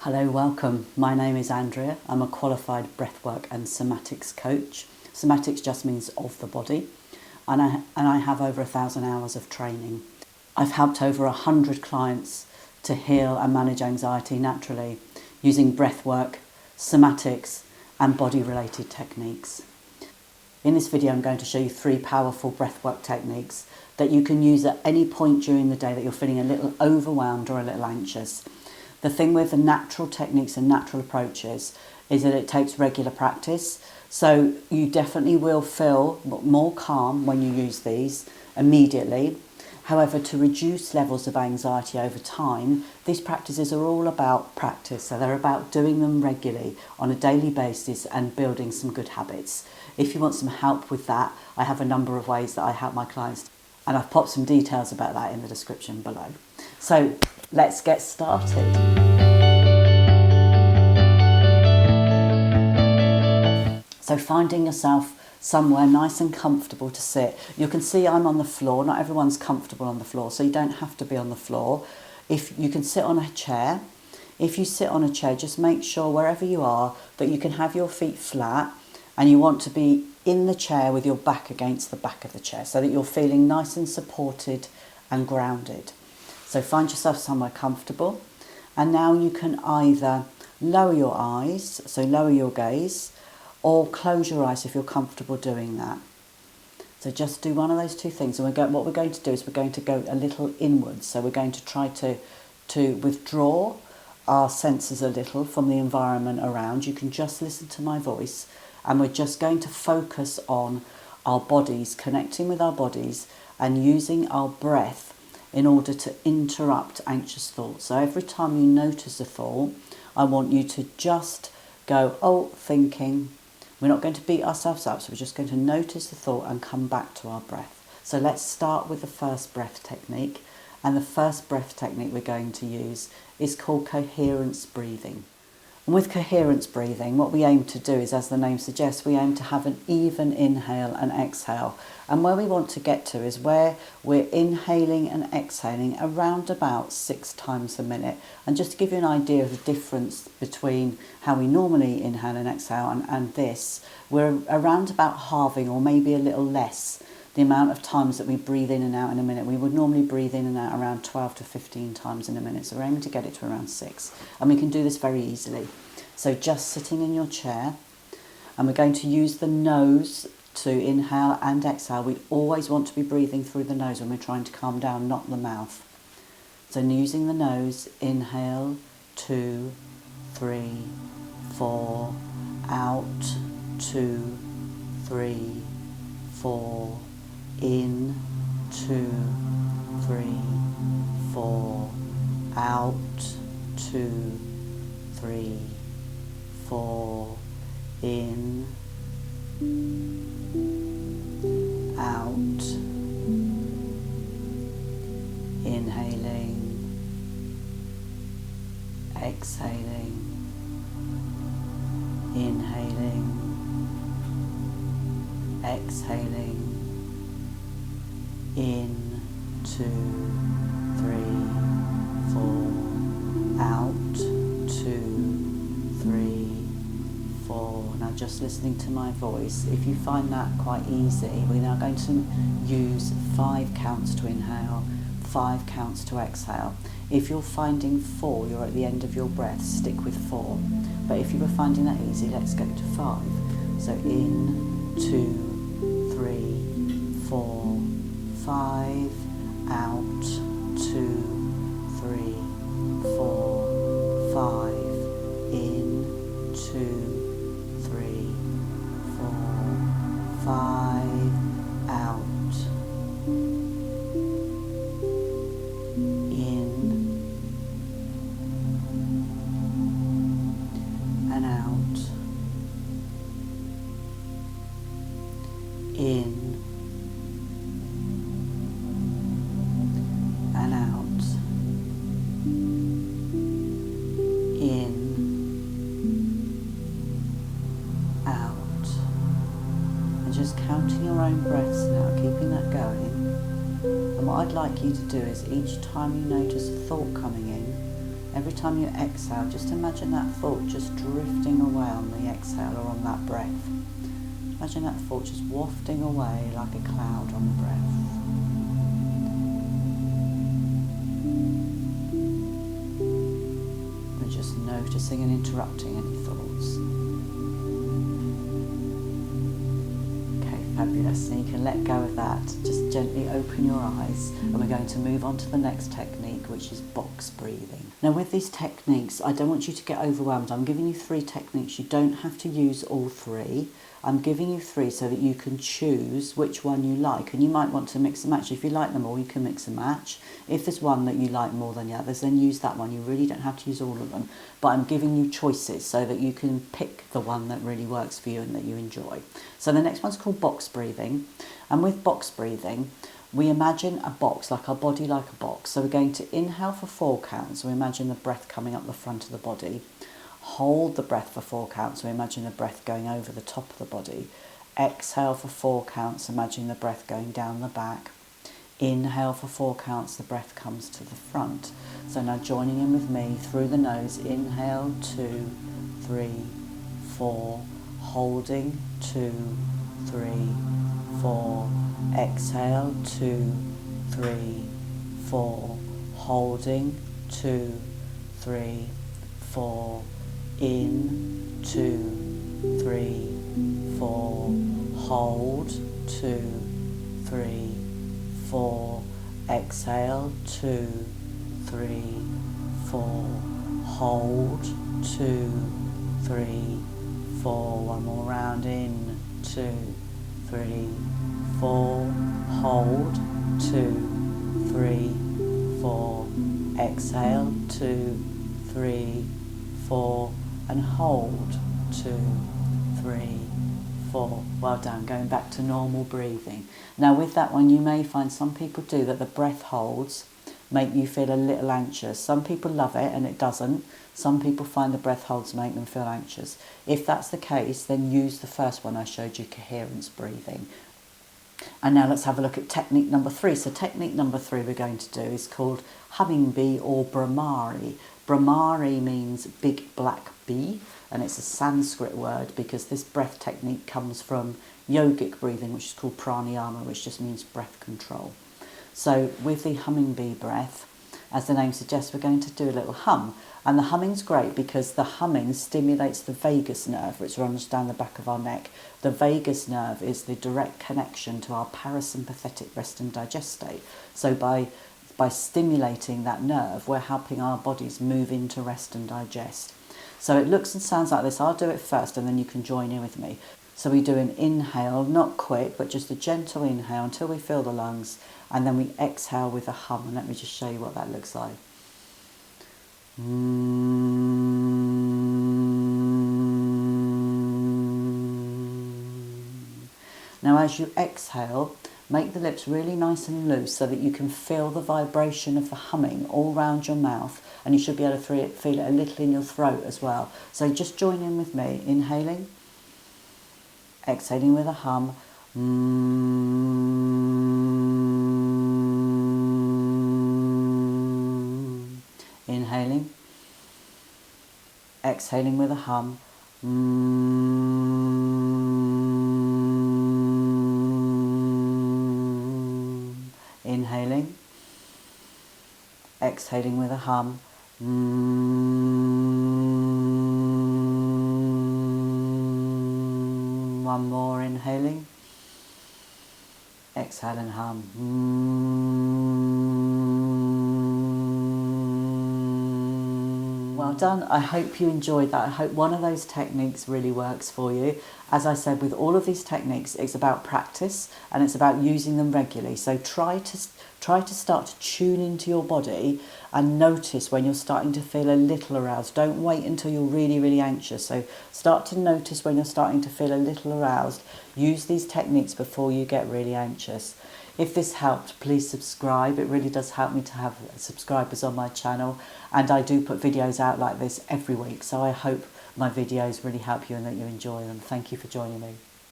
Hello, welcome. My name is Andrea. I'm a qualified breathwork and somatics coach. Somatics just means of the body, and I have over 1,000 hours of training. I've helped over 100 clients to heal and manage anxiety naturally using breathwork, somatics and body-related techniques. In this video I'm going to show you 3 powerful breathwork techniques that you can use at any point during the day that you're feeling a little overwhelmed or a little anxious. The thing with the natural techniques and natural approaches is that it takes regular practice, so you definitely will feel more calm when you use these immediately. However, to reduce levels of anxiety over time, these practices are all about practice, so they're about doing them regularly on a daily basis and building some good habits. If you want some help with that, I have a number of ways that I help my clients, and I've popped some details about that in the description below. So let's get started. So finding yourself somewhere nice and comfortable to sit. You can see I'm on the floor. Not everyone's comfortable on the floor, so you don't have to be on the floor. If you can sit on a chair, if you sit on a chair, just make sure wherever you are that you can have your feet flat, and you want to be in the chair with your back against the back of the chair so that you're feeling nice and supported and grounded. So find yourself somewhere comfortable, and now you can either lower your eyes, so lower your gaze, or close your eyes if you're comfortable doing that. So just do one of those two things. And what we're going to do is we're going to go a little inwards. So we're going to try to withdraw our senses a little from the environment around. You can just listen to my voice, and we're just going to focus on our bodies, connecting with our bodies and using our breath in order to interrupt anxious thoughts. So every time you notice a thought, I want you to just go, oh, thinking. We're not going to beat ourselves up, so we're just going to notice the thought and come back to our breath. So let's start with the first breath technique. And the first breath technique we're going to use is called coherence breathing. And with coherence breathing, what we aim to do is, as the name suggests, we aim to have an even inhale and exhale. And where we want to get to is where we're inhaling and exhaling around about 6 times a minute. And just to give you an idea of the difference between how we normally inhale and exhale and this, we're around about halving, or maybe a little less, the amount of times that we breathe in and out in a minute. We would normally breathe in and out around 12 to 15 times in a minute, so we're aiming to get it to around 6. And we can do this very easily. So just sitting in your chair, and we're going to use the nose to inhale and exhale. We always want to be breathing through the nose when we're trying to calm down, not the mouth. So using the nose, inhale, 2, 3, 4, out, 2, 3, 4, in, 2, 3, 4, out, 2, 3, 4, in, out, inhaling, exhaling, inhaling, exhaling, in, 2, 3, 4, out, 2, 3, 4. Now just listening to my voice, if you find that quite easy, we're now going to use 5 counts to inhale, 5 counts to exhale. If you're finding 4, you're at the end of your breath, stick with 4. But if you were finding that easy, let's go to 5. So in, 2, 3, 4, 5, out, 2, 3, 4, 5, in, 2, 3, 4, 5, out, in, and out, in, and out, in, out, and just counting your own breaths now, keeping that going. And what I'd like you to do is each time you notice a thought coming in, Every time you exhale, just imagine that thought just drifting away on the exhale or on that breath. Imagine that thought just wafting away like a cloud on the breath. And just noticing and interrupting any thoughts. Okay, fabulous. And you can let go of that. Just gently open your eyes, and we're going to move on to the next technique, which is box breathing. Now with these techniques, I don't want you to get overwhelmed. I'm giving you 3 techniques. You don't have to use all 3. I'm giving you 3 so that you can choose which one you like, and you might want to mix and match. If you like them all, you can mix and match. If there's one that you like more than the others, then use that one. You really don't have to use all of them, but I'm giving you choices so that you can pick the one that really works for you and that you enjoy. So the next one's called box breathing, and with box breathing, we imagine a box, like our body like a box. So we're going to inhale for 4 counts. So we imagine the breath coming up the front of the body. Hold the breath for 4 counts. So imagine the breath going over the top of the body. Exhale for 4 counts. Imagine the breath going down the back. Inhale for 4 counts. The breath comes to the front. So now joining in with me through the nose. Inhale, 2, 3, 4. Holding, 2, 3, 4. Exhale, 2, 3, 4. Holding, 2, 3, 4. In, 2, 3, 4. Hold, 2, 3, 4. Exhale, 2, 3, 4. Hold, 2, 3, 4. One more round. In, 2, 3, 4. Hold, 2, 3, 4. Exhale, 2, 3, 4. And hold, 2, 3, 4. Well done. Going back to normal breathing. Now with that one, you may find some people do that the breath holds make you feel a little anxious. Some people love it and it doesn't. Some people find the breath holds make them feel anxious. If that's the case, then use the first one I showed you, coherence breathing. And now let's have a look at technique number 3. So technique number 3 we're going to do is called humming bee or Bhramari. Bhramari means big black bee, and it's a Sanskrit word because this breath technique comes from yogic breathing, which is called pranayama, which just means breath control. So with the humming bee breath, as the name suggests, we're going to do a little hum. And the humming's great because the humming stimulates the vagus nerve, which runs down the back of our neck. The vagus nerve is the direct connection to our parasympathetic rest and digest state. So by stimulating that nerve, we're helping our bodies move into rest and digest. So it looks and sounds like this. I'll do it first and then you can join in with me. So we do an inhale, not quick, but just a gentle inhale until we fill the lungs, and then we exhale with a hum. And let me just show you what that looks like. Now as you exhale, make the lips really nice and loose so that you can feel the vibration of the humming all round your mouth, and you should be able to feel it a little in your throat as well. So just join in with me, inhaling, exhaling with a hum. Inhaling, exhaling with a hum. Inhaling, exhaling with a hum. One more, inhaling, exhale and hum. Well done. I hope you enjoyed that. I hope one of those techniques really works for you. As I said, with all of these techniques, it's about practice and it's about using them regularly. So try to start to tune into your body and notice when you're starting to feel a little aroused. Don't wait until you're really, really anxious. So start to notice when you're starting to feel a little aroused. Use these techniques before you get really anxious. If this helped, please subscribe. It really does help me to have subscribers on my channel, and I do put videos out like this every week, so I hope my videos really help you and that you enjoy them. Thank you for joining me.